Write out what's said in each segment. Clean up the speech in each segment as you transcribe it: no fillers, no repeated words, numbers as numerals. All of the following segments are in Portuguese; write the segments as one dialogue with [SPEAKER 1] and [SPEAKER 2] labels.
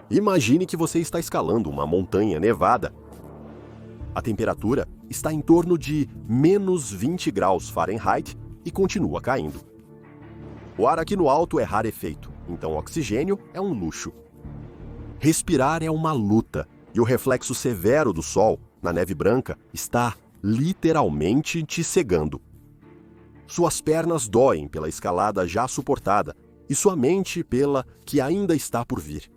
[SPEAKER 1] Imagine que você está escalando uma montanha nevada. A temperatura está em torno de menos 20 graus Fahrenheit e continua caindo. O ar aqui no alto é rarefeito, então o oxigênio é um luxo. Respirar é uma luta e o reflexo severo do sol na neve branca está literalmente te cegando. Suas pernas doem pela escalada já suportada e sua mente pela que ainda está por vir.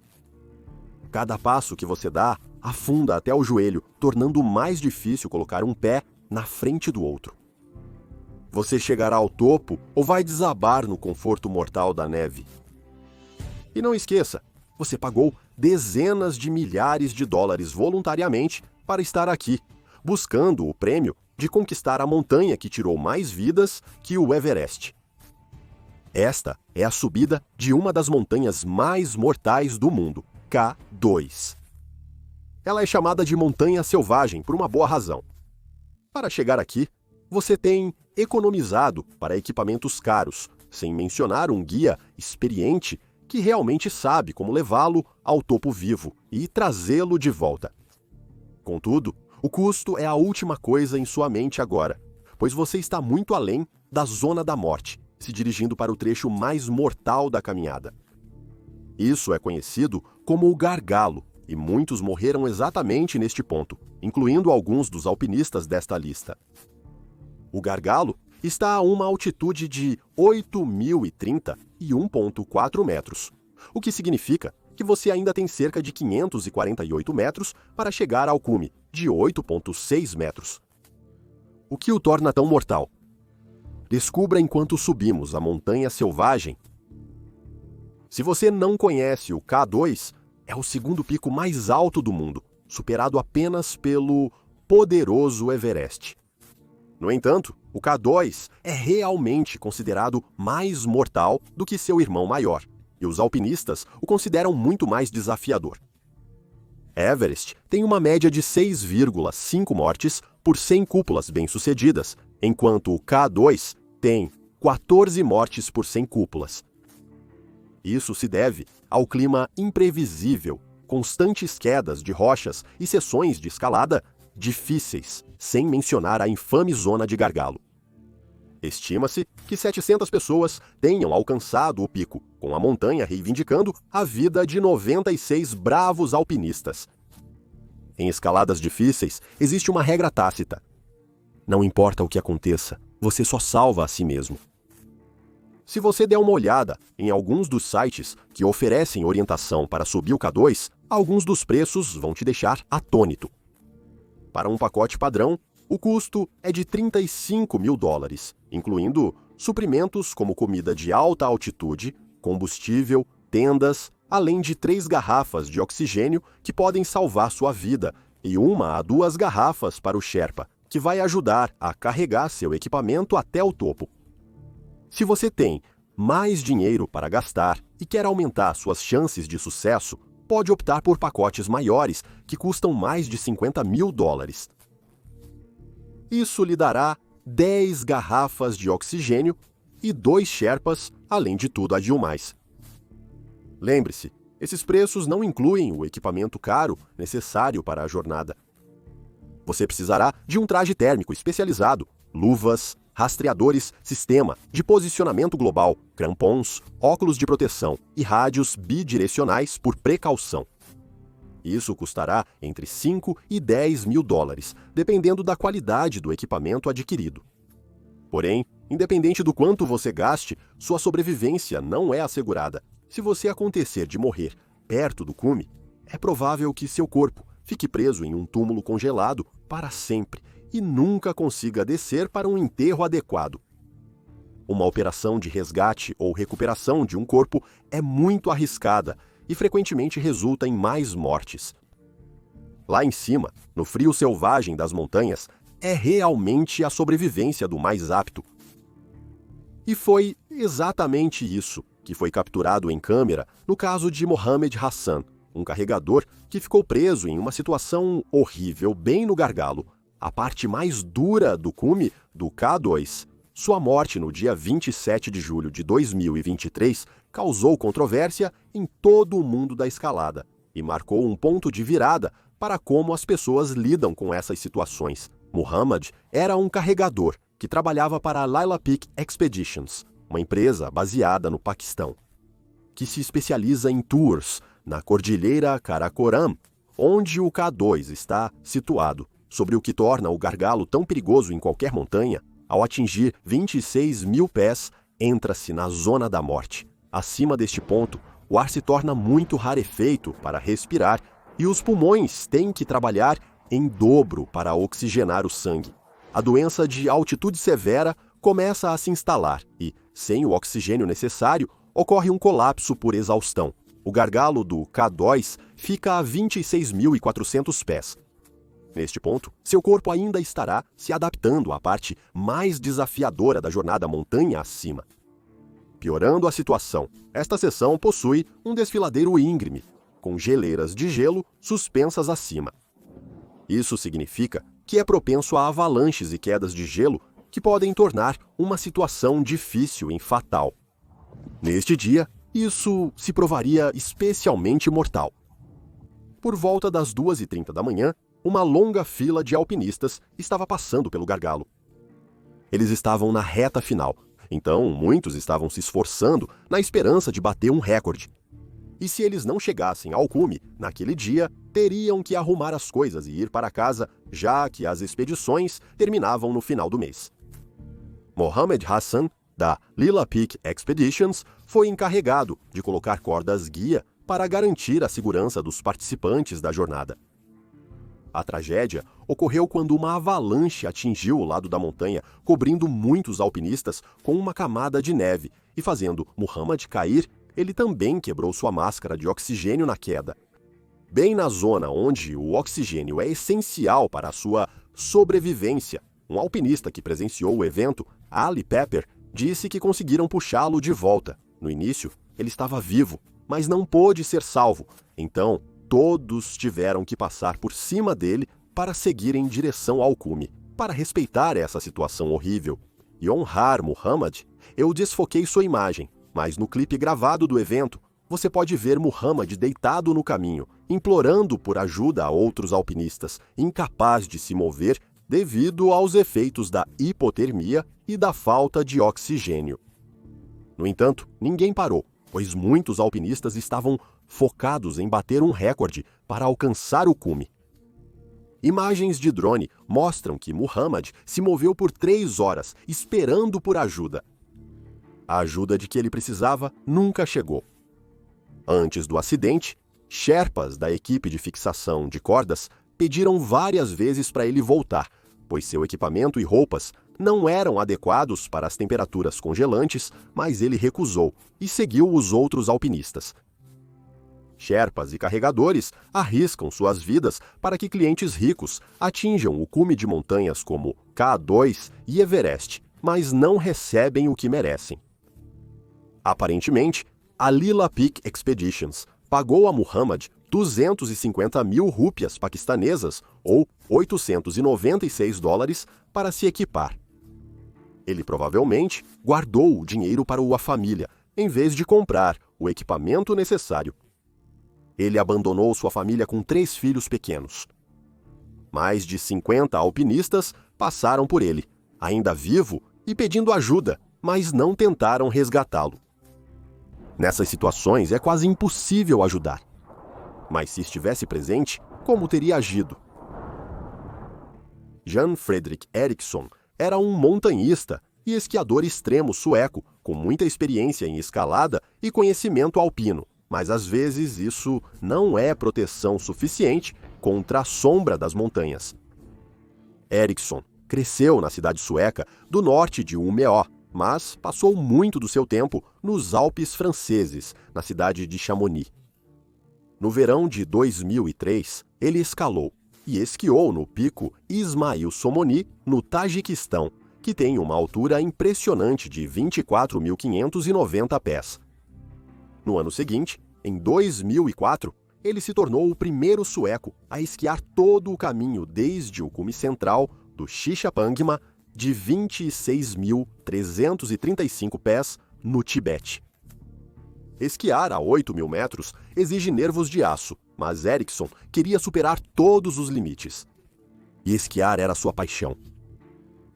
[SPEAKER 1] Cada passo que você dá afunda até o joelho, tornando mais difícil colocar um pé na frente do outro. Você chegará ao topo ou vai desabar no conforto mortal da neve. E não esqueça, você pagou dezenas de milhares de dólares voluntariamente para estar aqui, buscando o prêmio de conquistar a montanha que tirou mais vidas que o Everest. Esta é a subida de uma das montanhas mais mortais do mundo, K2. Ela é chamada de Montanha Selvagem por uma boa razão. Para chegar aqui, você tem economizado para equipamentos caros, sem mencionar um guia experiente que realmente sabe como levá-lo ao topo vivo e trazê-lo de volta. Contudo, o custo é a última coisa em sua mente agora, pois você está muito além da zona da morte, se dirigindo para o trecho mais mortal da caminhada. Isso é conhecido como o gargalo, e muitos morreram exatamente neste ponto, incluindo alguns dos alpinistas desta lista. O gargalo está a uma altitude de 8.030 e 1,4 metros, o que significa que você ainda tem cerca de 548 metros para chegar ao cume, de 8,6 metros. O que o torna tão mortal? Descubra enquanto subimos a Montanha Selvagem. Se você não conhece o K2, é o segundo pico mais alto do mundo, superado apenas pelo poderoso Everest. No entanto, o K2 é realmente considerado mais mortal do que seu irmão maior, e os alpinistas o consideram muito mais desafiador. Everest tem uma média de 6,5 mortes por 100 cúpulas bem-sucedidas, enquanto o K2 tem 14 mortes por 100 cúpulas. Isso se deve ao clima imprevisível, constantes quedas de rochas e sessões de escalada difíceis, sem mencionar a infame zona de gargalo. Estima-se que 700 pessoas tenham alcançado o pico, com a montanha reivindicando a vida de 96 bravos alpinistas. Em escaladas difíceis, existe uma regra tácita. Não importa o que aconteça, você só salva a si mesmo. Se você der uma olhada em alguns dos sites que oferecem orientação para subir o K2, alguns dos preços vão te deixar atônito. Para um pacote padrão, o custo é de $35 mil, incluindo suprimentos como comida de alta altitude, combustível, tendas, além de 3 garrafas de oxigênio que podem salvar sua vida e 1 a 2 garrafas para o Sherpa, que vai ajudar a carregar seu equipamento até o topo. Se você tem mais dinheiro para gastar e quer aumentar suas chances de sucesso, pode optar por pacotes maiores que custam mais de $50 mil. Isso lhe dará 10 garrafas de oxigênio e 2 Sherpas, além de tudo a mais. Lembre-se, esses preços não incluem o equipamento caro necessário para a jornada. Você precisará de um traje térmico especializado, luvas, rastreadores, sistema de posicionamento global, crampons, óculos de proteção e rádios bidirecionais por precaução. Isso custará entre $5 e $10 mil, dependendo da qualidade do equipamento adquirido. Porém, independente do quanto você gaste, sua sobrevivência não é assegurada. Se você acontecer de morrer perto do cume, é provável que seu corpo fique preso em um túmulo congelado para sempre e nunca consiga descer para um enterro adequado. Uma operação de resgate ou recuperação de um corpo é muito arriscada e frequentemente resulta em mais mortes. Lá em cima, no frio selvagem das montanhas, é realmente a sobrevivência do mais apto. E foi exatamente isso que foi capturado em câmera no caso de Mohamed Hassan, um carregador que ficou preso em uma situação horrível bem no gargalo, a parte mais dura do cume do K2. Sua morte no dia 27 de julho de 2023 causou controvérsia em todo o mundo da escalada, e marcou um ponto de virada para como as pessoas lidam com essas situações. Muhammad era um carregador que trabalhava para a Lila Peak Expeditions, uma empresa baseada no Paquistão, que se especializa em tours na Cordilheira Karakoram, onde o K2 está situado, sobre o que torna o gargalo tão perigoso em qualquer montanha. Ao atingir 26 mil pés, entra-se na zona da morte. Acima deste ponto, o ar se torna muito rarefeito para respirar e os pulmões têm que trabalhar em dobro para oxigenar o sangue. A doença de altitude severa começa a se instalar e, sem o oxigênio necessário, ocorre um colapso por exaustão. O gargalo do K2 fica a 26.400 pés. Neste ponto, seu corpo ainda estará se adaptando à parte mais desafiadora da jornada montanha acima. Piorando a situação, esta seção possui um desfiladeiro íngreme, com geleiras de gelo suspensas acima. Isso significa que é propenso a avalanches e quedas de gelo que podem tornar uma situação difícil em fatal. Neste dia, isso se provaria especialmente mortal. Por volta das 2h30 da manhã, uma longa fila de alpinistas estava passando pelo gargalo. Eles estavam na reta final, então muitos estavam se esforçando na esperança de bater um recorde. E se eles não chegassem ao cume naquele dia, teriam que arrumar as coisas e ir para casa, já que as expedições terminavam no final do mês. Mohammed Hassan, da Lila Peak Expeditions, foi encarregado de colocar cordas guia para garantir a segurança dos participantes da jornada. A tragédia ocorreu quando uma avalanche atingiu o lado da montanha, cobrindo muitos alpinistas com uma camada de neve e fazendo Muhammad cair. Ele também quebrou sua máscara de oxigênio na queda. Bem na zona onde o oxigênio é essencial para a sua sobrevivência, um alpinista que presenciou o evento, Ali Pepper, disse que conseguiram puxá-lo de volta. No início, ele estava vivo, mas não pôde ser salvo. Então, todos tiveram que passar por cima dele para seguir em direção ao cume. Para respeitar essa situação horrível e honrar Muhammad, eu desfoquei sua imagem, mas no clipe gravado do evento, você pode ver Muhammad deitado no caminho, implorando por ajuda a outros alpinistas, incapaz de se mover devido aos efeitos da hipotermia e da falta de oxigênio. No entanto, ninguém parou, pois muitos alpinistas estavam focados em bater um recorde para alcançar o cume. Imagens de drone mostram que Muhammad se moveu por 3 horas esperando por ajuda. A ajuda de que ele precisava nunca chegou. Antes do acidente, Sherpas da equipe de fixação de cordas pediram várias vezes para ele voltar, pois seu equipamento e roupas não eram adequados para as temperaturas congelantes, mas ele recusou e seguiu os outros alpinistas. Sherpas e carregadores arriscam suas vidas para que clientes ricos atinjam o cume de montanhas como K2 e Everest, mas não recebem o que merecem. Aparentemente, a Lila Peak Expeditions pagou a Muhammad 250 mil rúpias paquistanesas, ou $896, para se equipar. Ele provavelmente guardou o dinheiro para a família, em vez de comprar o equipamento necessário. Ele abandonou sua família com 3 filhos pequenos. Mais de 50 alpinistas passaram por ele, ainda vivo e pedindo ajuda, mas não tentaram resgatá-lo. Nessas situações é quase impossível ajudar. Mas se estivesse presente, como teria agido? Jan Fredrik Eriksson era um montanhista e esquiador extremo sueco, com muita experiência em escalada e conhecimento alpino, mas às vezes isso não é proteção suficiente contra a sombra das montanhas. Eriksson cresceu na cidade sueca do norte de Umeå, mas passou muito do seu tempo nos Alpes franceses, na cidade de Chamonix. No verão de 2003, ele escalou e esquiou no pico Ismail Somoni, no Tajiquistão, que tem uma altura impressionante de 24.590 pés. No ano seguinte, em 2004, ele se tornou o primeiro sueco a esquiar todo o caminho desde o cume central do Shishapangma, de 26.335 pés, no Tibete. Esquiar a 8.000 metros exige nervos de aço, mas Ericsson queria superar todos os limites. E esquiar era sua paixão.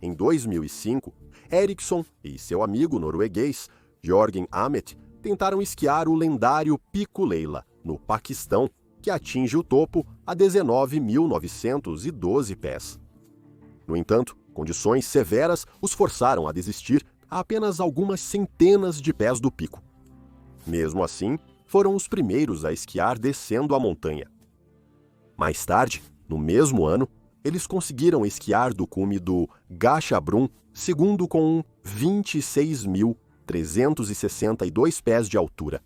[SPEAKER 1] Em 2005, Ericsson e seu amigo norueguês, Jørgen Amet, tentaram esquiar o lendário Pico Leila, no Paquistão, que atinge o topo a 19.912 pés. No entanto, condições severas os forçaram a desistir a apenas algumas centenas de pés do pico. Mesmo assim, foram os primeiros a esquiar descendo a montanha. Mais tarde, no mesmo ano, eles conseguiram esquiar do cume do Gasherbrum, segundo com 26.362 pés de altura.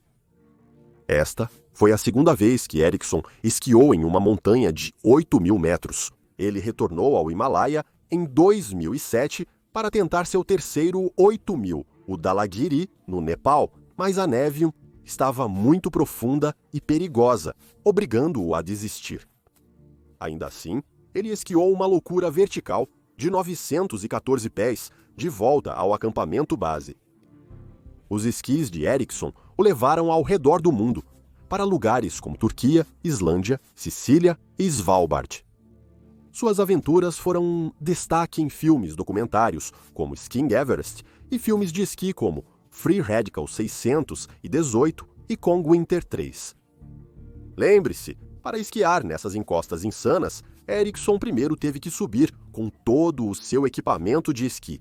[SPEAKER 1] Esta foi a segunda vez que Ericsson esquiou em uma montanha de 8.000 metros. Ele retornou ao Himalaia em 2007 para tentar seu terceiro 8.000, o Dhalagiri, no Nepal, mas a neve estava muito profunda e perigosa, obrigando-o a desistir. Ainda assim, ele esquiou uma loucura vertical de 914 pés de volta ao acampamento base. Os esquis de Ericsson o levaram ao redor do mundo, para lugares como Turquia, Islândia, Sicília e Svalbard. Suas aventuras foram um destaque em filmes documentários como Skiing Everest e filmes de esqui como Free Radical 618 e Kong Winter 3. Lembre-se, para esquiar nessas encostas insanas, Ericsson primeiro teve que subir com todo o seu equipamento de esqui.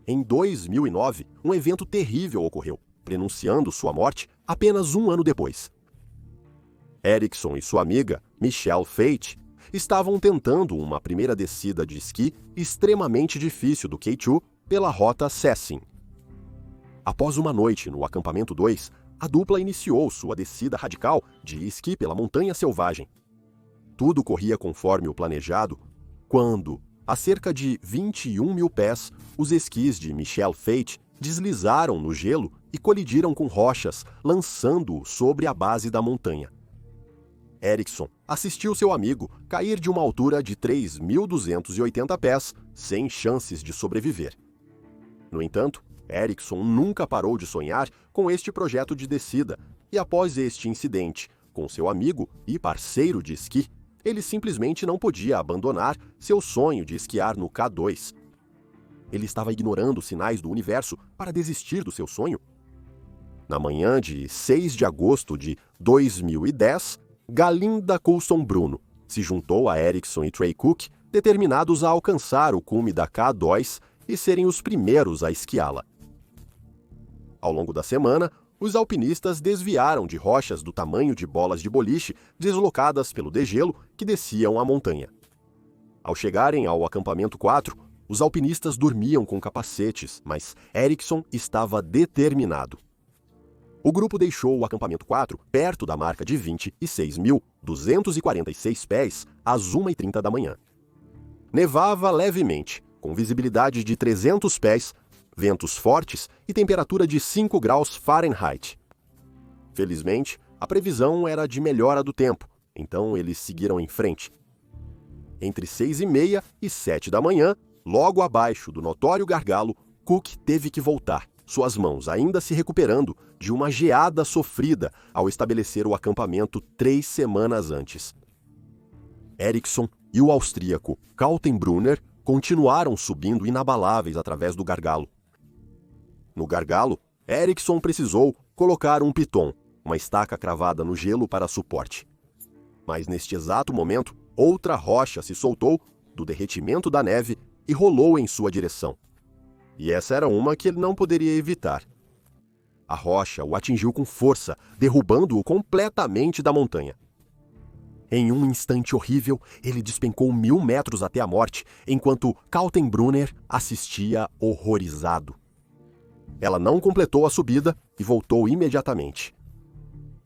[SPEAKER 1] Em 2009, um evento terrível ocorreu, prenunciando sua morte apenas um ano depois. Ericsson e sua amiga, Michelle Fate, estavam tentando uma primeira descida de esqui extremamente difícil do K2 pela rota Sessin. Após uma noite no acampamento 2, a dupla iniciou sua descida radical de esqui pela montanha selvagem. Tudo corria conforme o planejado, quando, a cerca de 21.000 pés, os esquis de Michelle Fate deslizaram no gelo e colidiram com rochas, lançando-o sobre a base da montanha. Ericsson assistiu seu amigo cair de uma altura de 3.280 pés, sem chances de sobreviver. No entanto, Ericsson nunca parou de sonhar com este projeto de descida, e após este incidente com seu amigo e parceiro de esqui, ele simplesmente não podia abandonar seu sonho de esquiar no K2. Ele estava ignorando os sinais do universo para desistir do seu sonho? Na manhã de 6 de agosto de 2010, Galinda Coulson Bruno se juntou a Ericsson e Trey Cook, determinados a alcançar o cume da K2 e serem os primeiros a esquiá-la. Ao longo da semana, os alpinistas desviaram de rochas do tamanho de bolas de boliche deslocadas pelo degelo que desciam a montanha. Ao chegarem ao acampamento 4, os alpinistas dormiam com capacetes, mas Ericsson estava determinado. O grupo deixou o acampamento 4 perto da marca de 26.246 pés às 1h30 da manhã. Nevava levemente, com visibilidade de 300 pés, ventos fortes e temperatura de 5 graus Fahrenheit. Felizmente, a previsão era de melhora do tempo, então eles seguiram em frente. Entre 6h30 e 7 da manhã, logo abaixo do notório gargalo, Cook teve que voltar, suas mãos ainda se recuperando de uma geada sofrida ao estabelecer o acampamento 3 semanas antes. Ericsson e o austríaco Kaltenbrunner continuaram subindo inabaláveis através do gargalo. No gargalo, Ericsson precisou colocar um piton, uma estaca cravada no gelo para suporte. Mas neste exato momento, outra rocha se soltou do derretimento da neve e rolou em sua direção. E essa era uma que ele não poderia evitar. A rocha o atingiu com força, derrubando-o completamente da montanha. Em um instante horrível, ele despencou 1.000 metros até a morte, enquanto Kaltenbrunner assistia horrorizado. Ela não completou a subida e voltou imediatamente.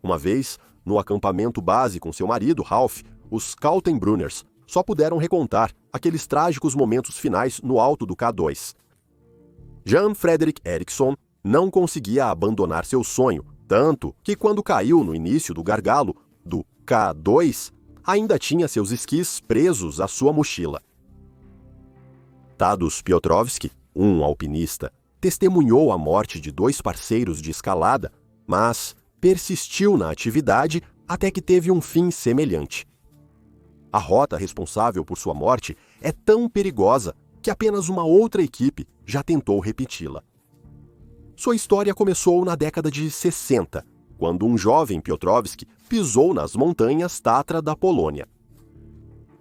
[SPEAKER 1] Uma vez, no acampamento base com seu marido, Ralph, os Kaltenbrunners só puderam recontar aqueles trágicos momentos finais no alto do K2. Jan Fredrik Ericsson não conseguia abandonar seu sonho, tanto que quando caiu no início do gargalo do K2, ainda tinha seus esquis presos à sua mochila. Tadeusz Piotrowski, um alpinista, testemunhou a morte de 2 parceiros de escalada, mas persistiu na atividade até que teve um fim semelhante. A rota responsável por sua morte é tão perigosa que apenas uma outra equipe já tentou repeti-la. Sua história começou na década de 60, quando um jovem Piotrowski pisou nas montanhas Tatra da Polônia.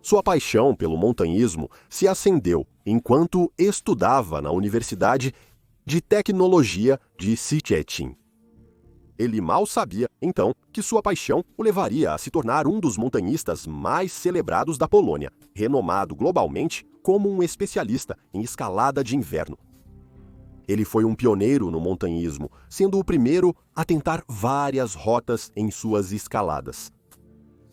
[SPEAKER 1] Sua paixão pelo montanhismo se acendeu enquanto estudava na Universidade de Tecnologia de Szczecin. Ele mal sabia, então, que sua paixão o levaria a se tornar um dos montanhistas mais celebrados da Polônia, renomado globalmente como um especialista em escalada de inverno. Ele foi um pioneiro no montanhismo, sendo o primeiro a tentar várias rotas em suas escaladas.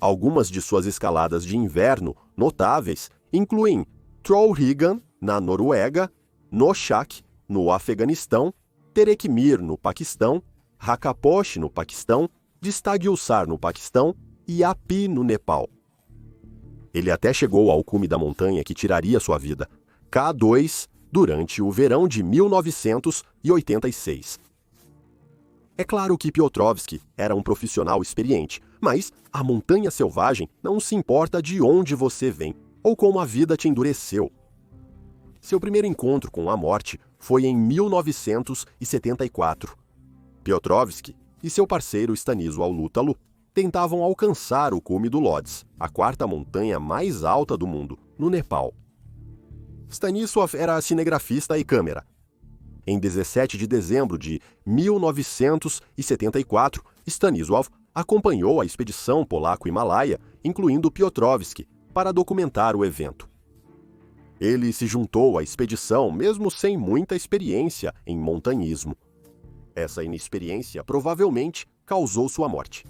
[SPEAKER 1] Algumas de suas escaladas de inverno notáveis incluem Trollhättan, na Noruega, Noshak, no Afeganistão, Terekmir, no Paquistão, Rakaposh, no Paquistão, Distagulsar, no Paquistão e Api, no Nepal. Ele até chegou ao cume da montanha que tiraria sua vida, K2, durante o verão de 1986. É claro que Piotrowski era um profissional experiente, mas a montanha selvagem não se importa de onde você vem ou como a vida te endureceu. Seu primeiro encontro com a morte foi em 1974. Piotrowski e seu parceiro Stanisław Lutalo tentavam alcançar o cume do Lodz, a quarta montanha mais alta do mundo, no Nepal. Stanisław era cinegrafista e câmera. Em 17 de dezembro de 1974, Stanisław acompanhou a expedição polaco-himalaia, incluindo Piotrowski, para documentar o evento. Ele se juntou à expedição mesmo sem muita experiência em montanhismo. Essa inexperiência provavelmente causou sua morte.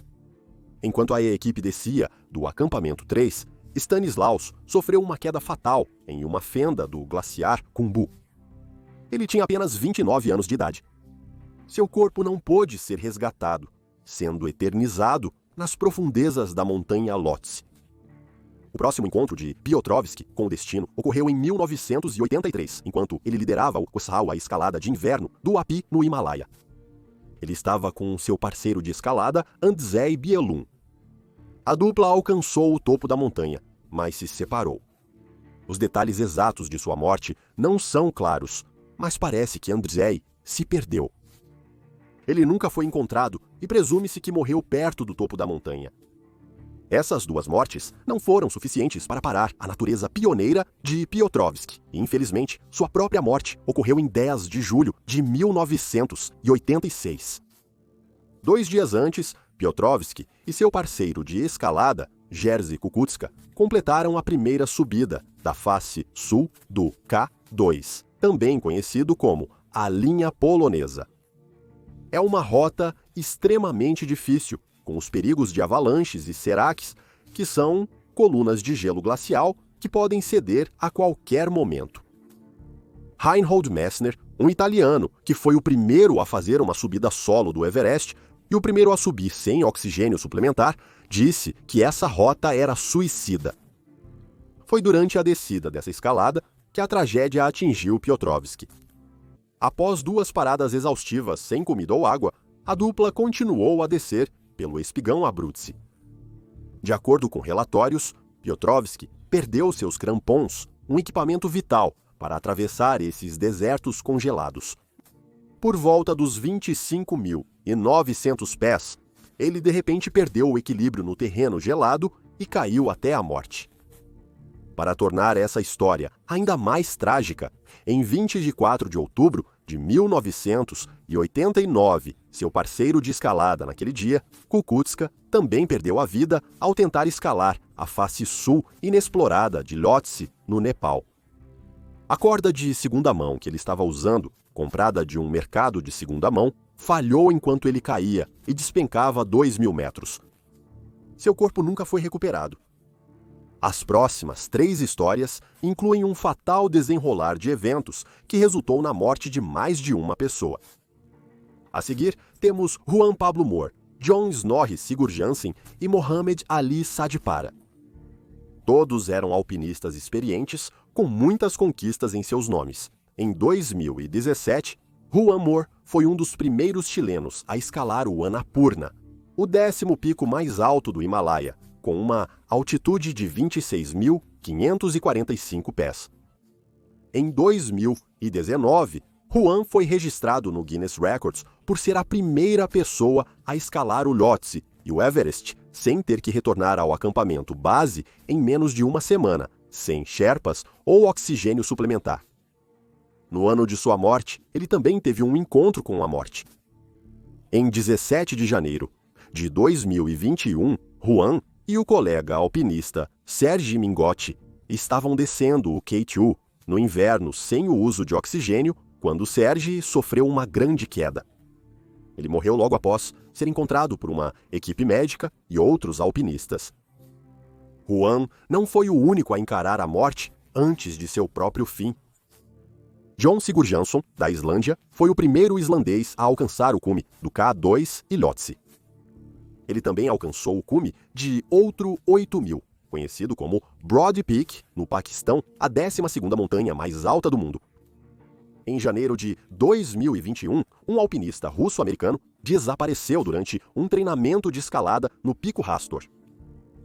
[SPEAKER 1] Enquanto a equipe descia do acampamento 3, Stanislaus sofreu uma queda fatal em uma fenda do glaciar Khumbu. Ele tinha apenas 29 anos de idade. Seu corpo não pôde ser resgatado, sendo eternizado nas profundezas da montanha Lhotse. O próximo encontro de Piotrowski com o destino ocorreu em 1983, enquanto ele liderava o Kossal, a escalada de inverno do Api no Himalaia. Ele estava com seu parceiro de escalada, Andrzej Bielun. A dupla alcançou o topo da montanha, mas se separou. Os detalhes exatos de sua morte não são claros, mas parece que Andrzej se perdeu. Ele nunca foi encontrado e presume-se que morreu perto do topo da montanha. Essas duas mortes não foram suficientes para parar a natureza pioneira de Piotrowski, e infelizmente sua própria morte ocorreu em 10 de julho de 1986. 2 dias antes, Piotrowski e seu parceiro de escalada, Jerzy Kukuczka, completaram a primeira subida da face sul do K2, também conhecido como a linha polonesa. É uma rota extremamente difícil, com os perigos de avalanches e seracs, que são colunas de gelo glacial que podem ceder a qualquer momento. Reinhold Messner, um italiano que foi o primeiro a fazer uma subida solo do Everest e o primeiro a subir sem oxigênio suplementar, disse que essa rota era suicida. Foi durante a descida dessa escalada que a tragédia atingiu Piotrowski. Após 2 paradas exaustivas sem comida ou água, a dupla continuou a descer pelo espigão Abruzzi. De acordo com relatórios, Piotrowski perdeu seus crampons, um equipamento vital para atravessar esses desertos congelados. Por volta dos 25.900 pés, ele de repente perdeu o equilíbrio no terreno gelado e caiu até a morte. Para tornar essa história ainda mais trágica, em 24 de outubro de 1989, seu parceiro de escalada naquele dia, Kukuczka, também perdeu a vida ao tentar escalar a face sul inexplorada de Lhotse, no Nepal. A corda de segunda mão que ele estava usando, comprada de um mercado de segunda mão, falhou enquanto ele caía e despencava 2.000 metros. Seu corpo nunca foi recuperado. As próximas 3 histórias incluem um fatal desenrolar de eventos que resultou na morte de mais de uma pessoa. A seguir, temos Juan Pablo Moore, John Snorri Sigurjansen e Mohamed Ali Sadipara. Todos eram alpinistas experientes com muitas conquistas em seus nomes. Em 2017, Juan Moore foi um dos primeiros chilenos a escalar o Annapurna. o 10º pico mais alto do Himalaia, com uma altitude de 26.545 pés. Em 2019, Juan foi registrado no Guinness Records por ser a primeira pessoa a escalar o Lhotse e o Everest sem ter que retornar ao acampamento base em menos de uma semana, sem sherpas ou oxigênio suplementar. No ano de sua morte, ele também teve um encontro com a morte. Em 17 de janeiro de 2021, Juan e o colega alpinista Serge Mingotti estavam descendo o K2 no inverno sem o uso de oxigênio quando Serge sofreu uma grande queda. Ele morreu logo após ser encontrado por uma equipe médica e outros alpinistas. Juan não foi o único a encarar a morte antes de seu próprio fim. John Sigurjonsson, da Islândia, foi o primeiro islandês a alcançar o cume do K2 e Lhotse. Ele também alcançou o cume de outro 8.000, conhecido como Broad Peak, no Paquistão, a 12ª montanha mais alta do mundo. Em janeiro de 2021, um alpinista russo-americano desapareceu durante um treinamento de escalada no Pico Rastor.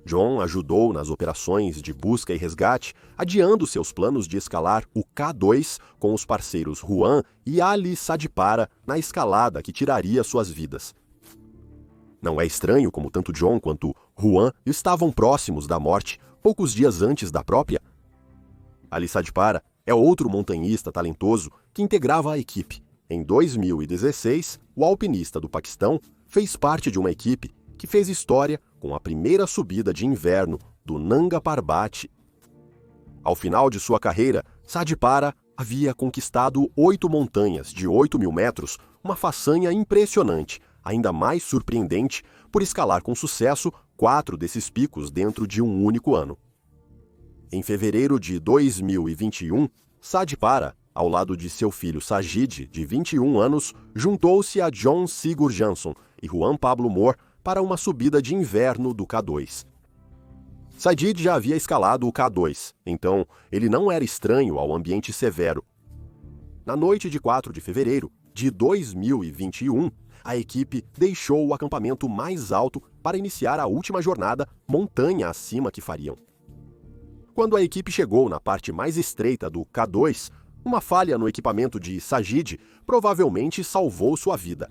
[SPEAKER 1] John ajudou nas operações de busca e resgate, adiando seus planos de escalar o K2 com os parceiros Juan e Ali Sadipara na escalada que tiraria suas vidas. Não é estranho como tanto John quanto Juan estavam próximos da morte poucos dias antes da própria? Ali Sadipara é outro montanhista talentoso que integrava a equipe. Em 2016, o alpinista do Paquistão fez parte de uma equipe que fez história com a primeira subida de inverno do Nanga Parbat. Ao final de sua carreira, Sadipara havia conquistado 8 montanhas de 8.000 metros, uma façanha impressionante, ainda mais surpreendente por escalar com sucesso 4 desses picos dentro de um único ano. Em fevereiro de 2021, Sadipara, ao lado de seu filho Sajid, de 21 anos, juntou-se a John Sigurjonsson e Juan Pablo Moore para uma subida de inverno do K2. Sajid já havia escalado o K2, então ele não era estranho ao ambiente severo. Na noite de 4 de fevereiro de 2021, a equipe deixou o acampamento mais alto para iniciar a última jornada montanha acima que fariam. Quando a equipe chegou na parte mais estreita do K2, uma falha no equipamento de Sajid provavelmente salvou sua vida.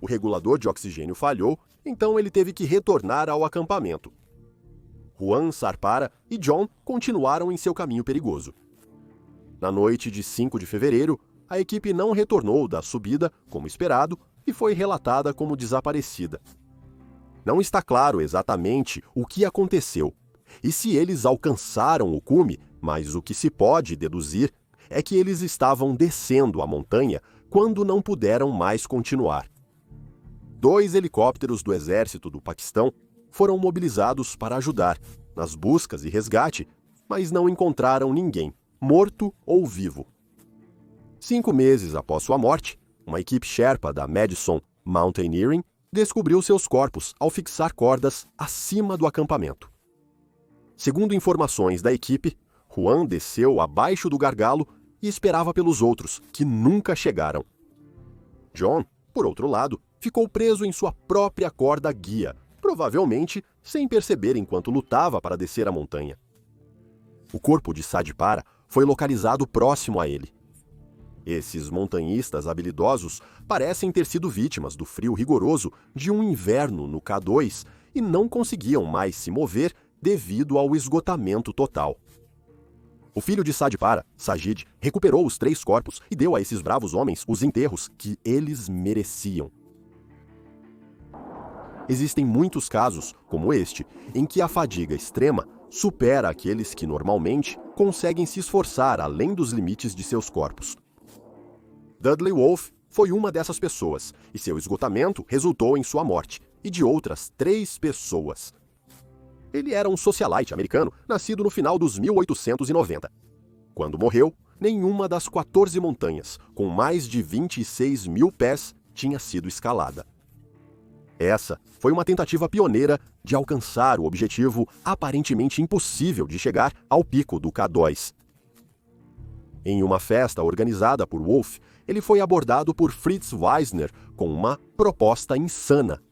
[SPEAKER 1] O regulador de oxigênio falhou, então ele teve que retornar ao acampamento. Juan Sarpara e John continuaram em seu caminho perigoso. Na noite de 5 de fevereiro, a equipe não retornou da subida, como esperado, e foi relatada como desaparecida. Não está claro exatamente o que aconteceu e se eles alcançaram o cume, mas o que se pode deduzir é que eles estavam descendo a montanha quando não puderam mais continuar. 2 helicópteros do exército do Paquistão foram mobilizados para ajudar nas buscas e resgate, mas não encontraram ninguém, morto ou vivo. 5 meses após sua morte, uma equipe Sherpa da Madison Mountaineering descobriu seus corpos ao fixar cordas acima do acampamento. Segundo informações da equipe, Juan desceu abaixo do gargalo e esperava pelos outros, que nunca chegaram. John, por outro lado, ficou preso em sua própria corda guia, provavelmente sem perceber enquanto lutava para descer a montanha. O corpo de Sadipara foi localizado próximo a ele. Esses montanhistas habilidosos parecem ter sido vítimas do frio rigoroso de um inverno no K2 e não conseguiam mais se mover devido ao esgotamento total. O filho de Sadipara, Sajid, recuperou os 3 corpos e deu a esses bravos homens os enterros que eles mereciam. Existem muitos casos, como este, em que a fadiga extrema supera aqueles que normalmente conseguem se esforçar além dos limites de seus corpos. Dudley Wolfe foi uma dessas pessoas, e seu esgotamento resultou em sua morte, e de outras 3 pessoas. Ele era um socialite americano, nascido no final dos 1890. Quando morreu, nenhuma das 14 montanhas, com mais de 26.000 pés, tinha sido escalada. Essa foi uma tentativa pioneira de alcançar o objetivo aparentemente impossível de chegar ao pico do K2. Em uma festa organizada por Wolfe, ele foi abordado por Fritz Weisner com uma proposta insana.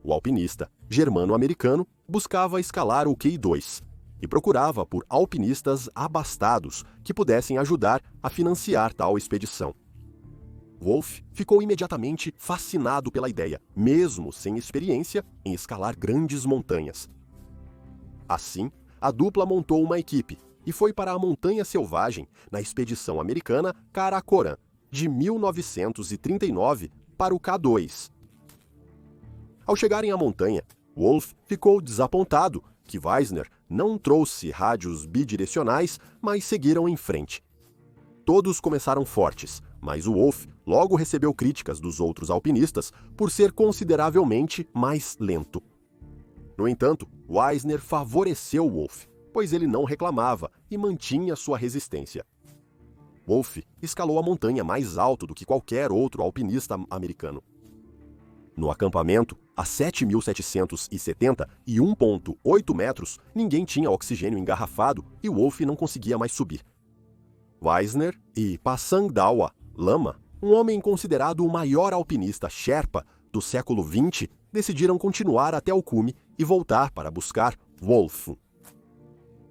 [SPEAKER 1] o alpinista germano-americano buscava escalar o K2 e procurava por alpinistas abastados que pudessem ajudar a financiar tal expedição. Wolf ficou imediatamente fascinado pela ideia, mesmo sem experiência em escalar grandes montanhas. Assim, a dupla montou uma equipe e foi para a Montanha Selvagem na expedição americana Karakoram, de 1939 para o K2. Ao chegarem à montanha, Wolf ficou desapontado que Wiesner não trouxe rádios bidirecionais, mas seguiram em frente. Todos começaram fortes, mas o Wolf logo recebeu críticas dos outros alpinistas por ser consideravelmente mais lento. No entanto, Wiesner favoreceu Wolf, pois ele não reclamava e mantinha sua resistência. Wolf escalou a montanha mais alto do que qualquer outro alpinista americano. No acampamento, a 7.771,8 metros, ninguém tinha oxigênio engarrafado e Wolf não conseguia mais subir. Wiesner e Pasang Dawa Lama, um homem considerado o maior alpinista Sherpa do século XX, decidiram continuar até o cume e voltar para buscar Wolf.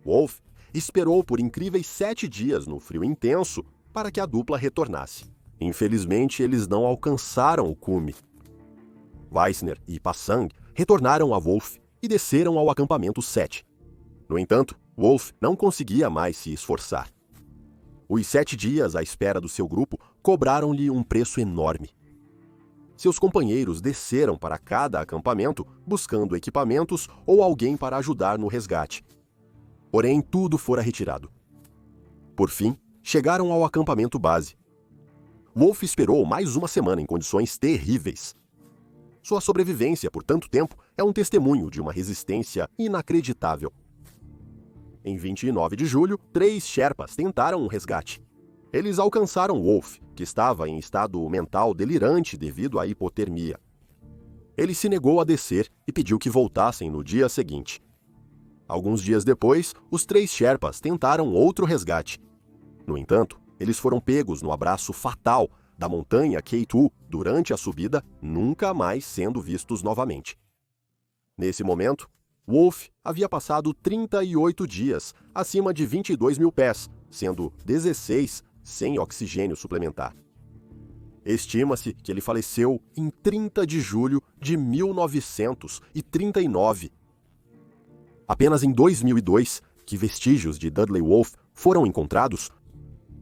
[SPEAKER 1] Wolf esperou por incríveis 7 dias no frio intenso para que a dupla retornasse. Infelizmente, eles não alcançaram o cume. Wiesner e Pasang retornaram a Wolf e desceram ao acampamento 7. No entanto, Wolf não conseguia mais se esforçar. Os 7 dias à espera do seu grupo cobraram-lhe um preço enorme. Seus companheiros desceram para cada acampamento buscando equipamentos ou alguém para ajudar no resgate. Porém, tudo fora retirado. Por fim, chegaram ao acampamento base. Wolf esperou mais uma semana em condições terríveis. Sua sobrevivência por tanto tempo é um testemunho de uma resistência inacreditável. Em 29 de julho, 3 Sherpas tentaram um resgate. Eles alcançaram Wolf, que estava em estado mental delirante devido à hipotermia. Ele se negou a descer e pediu que voltassem no dia seguinte. Alguns dias depois, os 3 Sherpas tentaram outro resgate. No entanto, eles foram pegos no abraço fatal da montanha K2 durante a subida, nunca mais sendo vistos novamente. Nesse momento, Wolf havia passado 38 dias acima de 22 mil pés, sendo 16 sem oxigênio suplementar. Estima-se que ele faleceu em 30 de julho de 1939. Apenas em 2002 que vestígios de Dudley Wolf foram encontrados.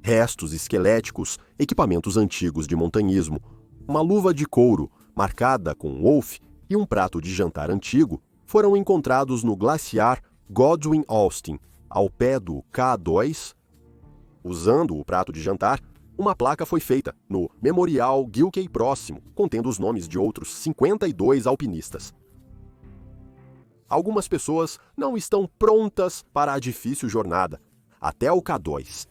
[SPEAKER 1] Restos esqueléticos, equipamentos antigos de montanhismo, uma luva de couro marcada com Wolf e um prato de jantar antigo foram encontrados no glaciar Godwin Austen, ao pé do K2. Usando o prato de jantar, uma placa foi feita no Memorial Gilkey próximo, contendo os nomes de outros 52 alpinistas. Algumas pessoas não estão prontas para a difícil jornada até o K2.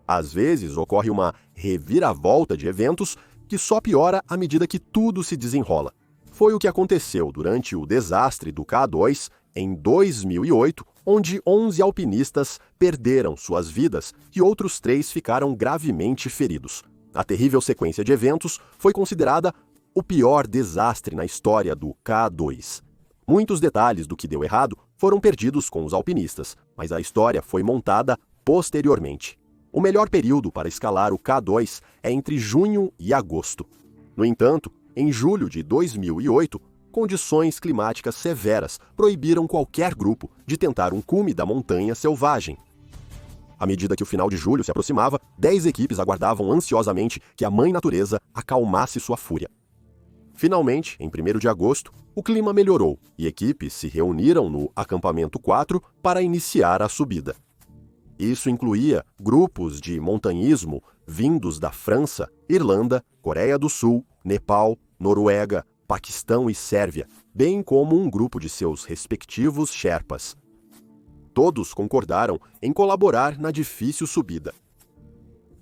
[SPEAKER 1] Às vezes ocorre uma reviravolta de eventos que só piora à medida que tudo se desenrola. Foi o que aconteceu durante o desastre do K2 em 2008, onde 11 alpinistas perderam suas vidas e outros 3 ficaram gravemente feridos. A terrível sequência de eventos foi considerada o pior desastre na história do K2. Muitos detalhes do que deu errado foram perdidos com os alpinistas, mas a história foi montada posteriormente. O melhor período para escalar o K2 é entre junho e agosto. No entanto, em julho de 2008, condições climáticas severas proibiram qualquer grupo de tentar um cume da Montanha Selvagem. À medida que o final de julho se aproximava, 10 equipes aguardavam ansiosamente que a Mãe Natureza acalmasse sua fúria. Finalmente, em 1º de agosto, o clima melhorou e equipes se reuniram no acampamento 4 para iniciar a subida. Isso incluía grupos de montanhismo vindos da França, Irlanda, Coreia do Sul, Nepal, Noruega, Paquistão e Sérvia, bem como um grupo de seus respectivos Sherpas. Todos concordaram em colaborar na difícil subida.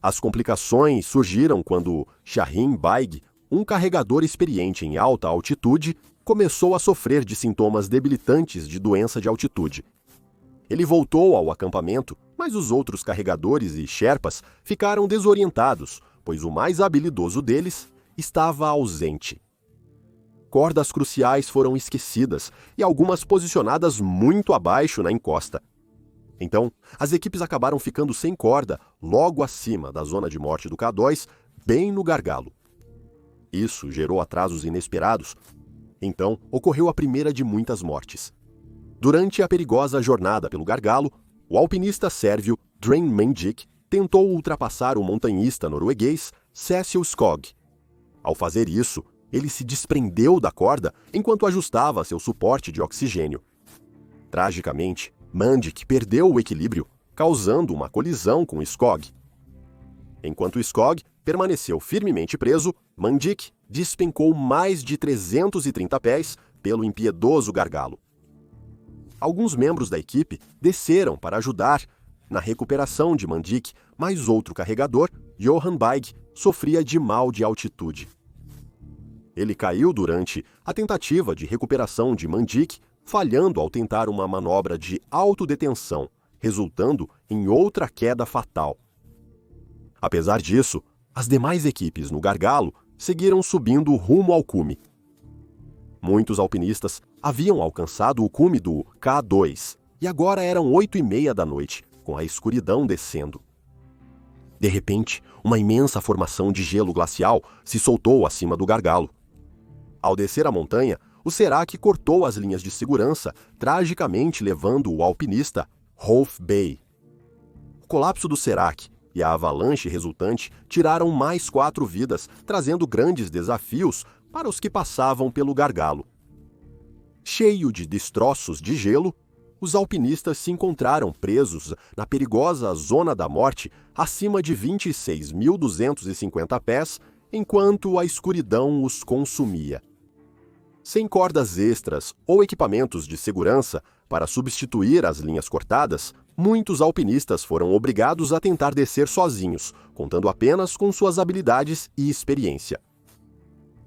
[SPEAKER 1] As complicações surgiram quando Shahin Baig, um carregador experiente em alta altitude, começou a sofrer de sintomas debilitantes de doença de altitude. Ele voltou ao acampamento, mas os outros carregadores e Sherpas ficaram desorientados, pois o mais habilidoso deles estava ausente. cordas cruciais foram esquecidas e algumas posicionadas muito abaixo na encosta. Então, as equipes acabaram ficando sem corda logo acima da zona de morte do K2, bem no gargalo. Isso gerou atrasos inesperados. Então, ocorreu a primeira de muitas mortes. Durante a perigosa jornada pelo gargalo, o alpinista sérvio Drain Mandic tentou ultrapassar o montanhista norueguês Cecil Skog. Ao fazer isso, ele se desprendeu da corda enquanto ajustava seu suporte de oxigênio. Tragicamente, Mandic perdeu o equilíbrio, causando uma colisão com Skog. Enquanto Skog permaneceu firmemente preso, Mandic despencou mais de 330 pés pelo impiedoso gargalo. Alguns membros da equipe desceram para ajudar na recuperação de Mandic, mas outro carregador, Johan Baig, sofria de mal de altitude. Ele caiu durante a tentativa de recuperação de Mandic, falhando ao tentar uma manobra de autodetenção, resultando em outra queda fatal. Apesar disso, as demais equipes no gargalo seguiram subindo rumo ao cume. Muitos alpinistas haviam alcançado o cume do K2 e agora eram 8h30 da noite, com a escuridão descendo. De repente, uma imensa formação de gelo glacial se soltou acima do gargalo. Ao descer a montanha, o Serac cortou as linhas de segurança, tragicamente levando o alpinista Rolf Bay. O colapso do Serac e a avalanche resultante tiraram mais 4 vidas, trazendo grandes desafios para os que passavam pelo gargalo. Cheio de destroços de gelo, os alpinistas se encontraram presos na perigosa zona da morte acima de 26.250 pés, enquanto a escuridão os consumia. Sem cordas extras ou equipamentos de segurança para substituir as linhas cortadas, muitos alpinistas foram obrigados a tentar descer sozinhos, contando apenas com suas habilidades e experiência.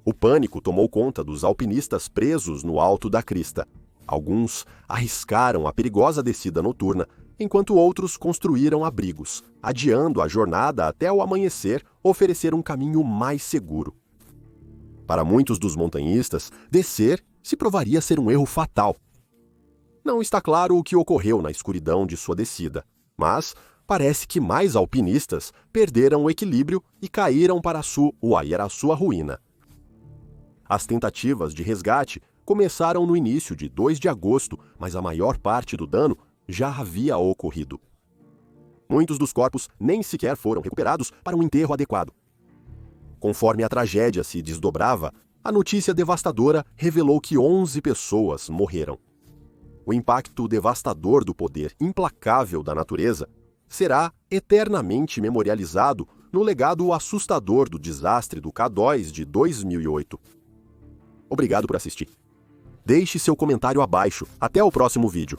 [SPEAKER 1] O pânico tomou conta dos alpinistas presos no alto da crista. Alguns arriscaram a perigosa descida noturna, enquanto outros construíram abrigos, adiando a jornada até o amanhecer oferecer um caminho mais seguro. Para muitos dos montanhistas, descer se provaria ser um erro fatal. Não está claro o que ocorreu na escuridão de sua descida, mas parece que mais alpinistas perderam o equilíbrio e caíram para a sua ruína. As tentativas de resgate começaram no início de 2 de agosto, mas a maior parte do dano já havia ocorrido. Muitos dos corpos nem sequer foram recuperados para um enterro adequado. Conforme a tragédia se desdobrava, a notícia devastadora revelou que 11 pessoas morreram. O impacto devastador do poder implacável da natureza será eternamente memorializado no legado assustador do desastre do K2 de 2008. Obrigado por assistir. Deixe seu comentário abaixo. Até o próximo vídeo.